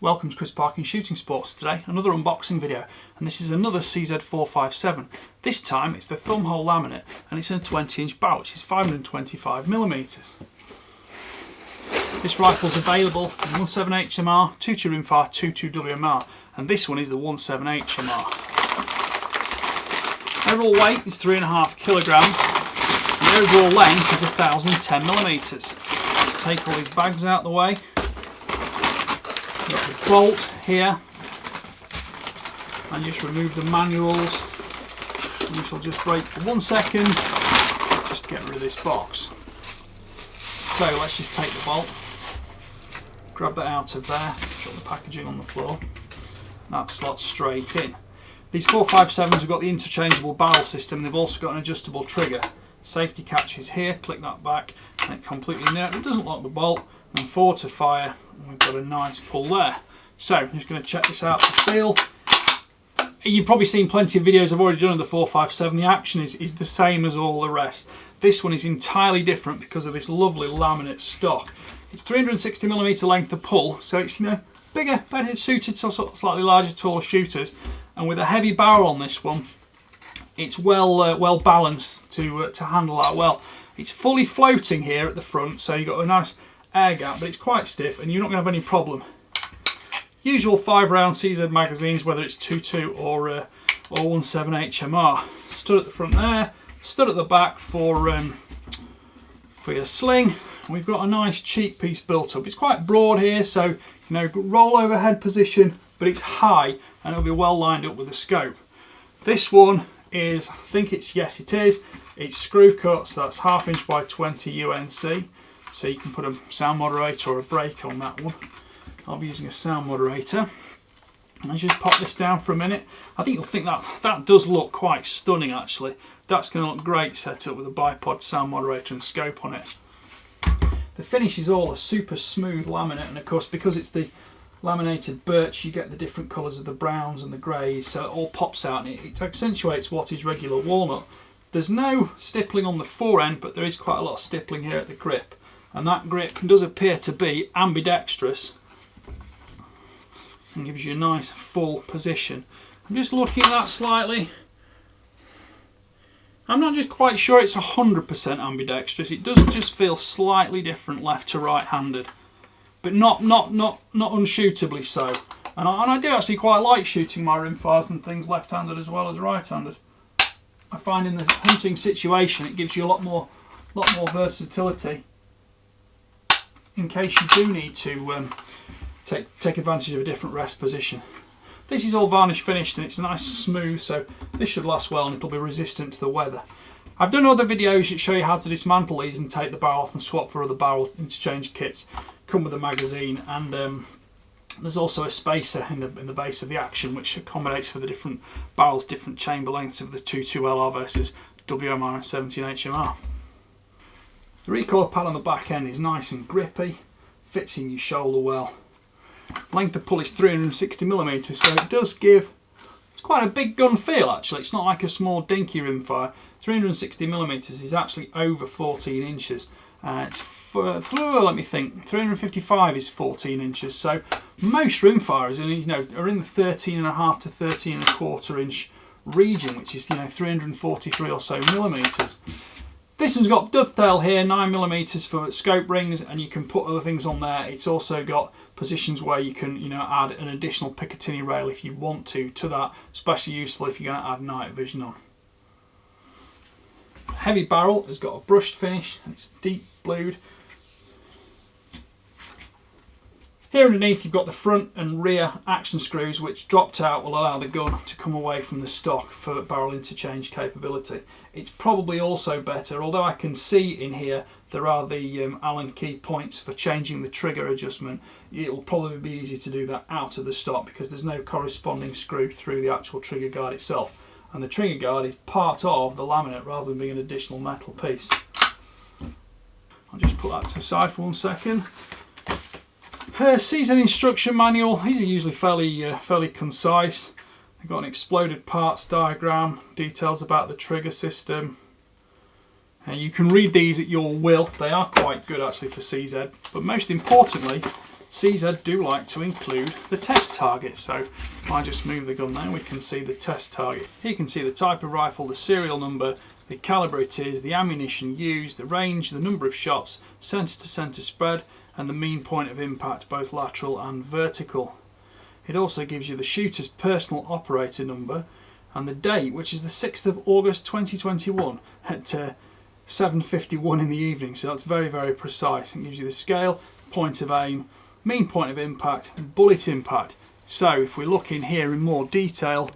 Welcome to Chris Parkin Shooting Sports. Today another unboxing video, and this is another CZ457. This time it's the Thumbhole Laminate and it's in a 20-inch barrel, which is 525mm. This rifle is available in 17 HMR, 22 Rimfire, 22 WMR, and this one is the 17 HMR. Overall weight is 3.5 kilograms and the overall length is 1010mm. Let's take all these bags out of the way. Got the bolt here, and just remove the manuals. We shall just break for 1 second just to get rid of this box. So let's just take the bolt, grab that out of there, drop the packaging on the floor. That slots straight in. These 457s have got the interchangeable barrel system. They've also got an adjustable trigger. Safety catch is here, click that back and it completely it doesn't lock the bolt, and forward to fire, and we've got a nice pull there. So I'm just going to check this out for feel. You've probably seen plenty of videos I've already done of the 457. The action is the same as all the rest. This one is entirely different because of this lovely laminate stock. It's 360mm length of pull, so it's bigger, better suited to slightly larger, taller shooters, and with a heavy barrel on this one, it's well balanced to handle that well. It's fully floating here at the front, so you've got a nice air gap, but it's quite stiff and you're not going to have any problem. Usual 5-round CZ magazines, whether it's 2.2 or 1.7 HMR. Stood at the front there, stood at the back for your sling. We've got a nice cheek piece built up. It's quite broad here, so roll overhead position, but it's high and it'll be well lined up with the scope. This one is, I think it's, yes it is, it's screw cut, so that's 1/2 inch by 20 UNC. So you can put a sound moderator or a brake on that one. I'll be using a sound moderator. And I just pop this down for a minute. I think you'll think that does look quite stunning actually. That's going to look great set up with a bipod sound moderator and scope on it. The finish is all a super smooth laminate, and of course because it's the laminated birch you get the different colours of the browns and the greys, so it all pops out and it accentuates what is regular walnut. There's no stippling on the forend, but there is quite a lot of stippling here at the grip. And that grip does appear to be ambidextrous and gives you a nice full position. I'm just looking at that slightly. I'm not just quite sure it's 100% ambidextrous. It does just feel slightly different left to right handed, but not unshootably so. And I do actually quite like shooting my rimfires and things left handed as well as right handed. I find in the hunting situation it gives you a lot more versatility in case you do need to take advantage of a different rest position. This is all varnish finished and it's nice smooth, so this should last well and it'll be resistant to the weather. I've done other videos that show you how to dismantle these and take the barrel off and swap for other barrel interchange kits. Come with a magazine, and there's also a spacer in the base of the action which accommodates for the different barrels, different chamber lengths of the 2.2 LR versus WMR and 17 HMR. The recoil pad on the back end is nice and grippy, fits in your shoulder well. Length of pull is 360mm, so it does give, it's quite a big gun feel actually. It's not like a small dinky rimfire. 360mm is actually over 14 inches. Let me think, 355 is 14 inches, so most rimfires are in the 13.5 to 13.25 inch region, which is 343 or so millimeters. This one's got dovetail here, 9mm for scope rings, and you can put other things on there. It's also got positions where you can add an additional Picatinny rail if you want to that, especially useful if you're going to add night vision on. Heavy barrel has got a brushed finish and it's deep blued. Here underneath you've got the front and rear action screws, which dropped out will allow the gun to come away from the stock for barrel interchange capability. It's probably also better, although I can see in here there are the Allen key points for changing the trigger adjustment. It will probably be easy to do that out of the stock because there's no corresponding screw through the actual trigger guard itself. And the trigger guard is part of the laminate rather than being an additional metal piece. I'll just put that to the side for 1 second. Season instruction manual. These are usually fairly concise. They've got an exploded parts diagram, details about the trigger system, You can read these at your will. They are quite good actually for CZ, but most importantly, CZ do like to include the test target. So if I just move the gun there, we can see the test target. Here you can see the type of rifle, the serial number, the calibre it is, the ammunition used, the range, the number of shots, centre to centre spread, and the mean point of impact, both lateral and vertical. It also gives you the shooter's personal operator number and the date, which is the 6th of August 2021 at 7:51 in the evening. So that's very, very precise. It gives you the scale, point of aim, mean point of impact, and bullet impact. So if we look in here in more detail,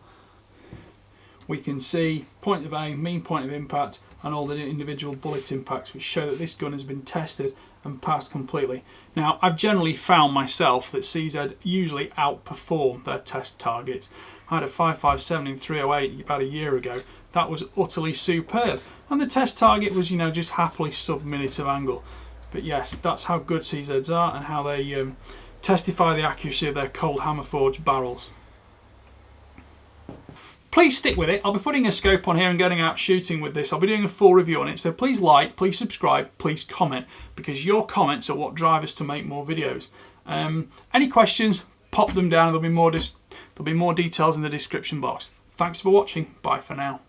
we can see point of aim, mean point of impact, and all the individual bullet impacts, which show that this gun has been tested and passed completely. Now, I've generally found myself that CZ usually outperform their test targets. I had a 5.57 in 308 about a year ago. That was utterly superb. And the test target was, you know, just happily sub-minute of angle. But yes, that's how good CZs are and how they testify the accuracy of their cold hammer forged barrels. Please stick with it. I'll be putting a scope on here and getting out shooting with this. I'll be doing a full review on it. So please like, please subscribe, please comment, because your comments are what drive us to make more videos. Any questions, pop them down. There'll be more details in the description box. Thanks for watching. Bye for now.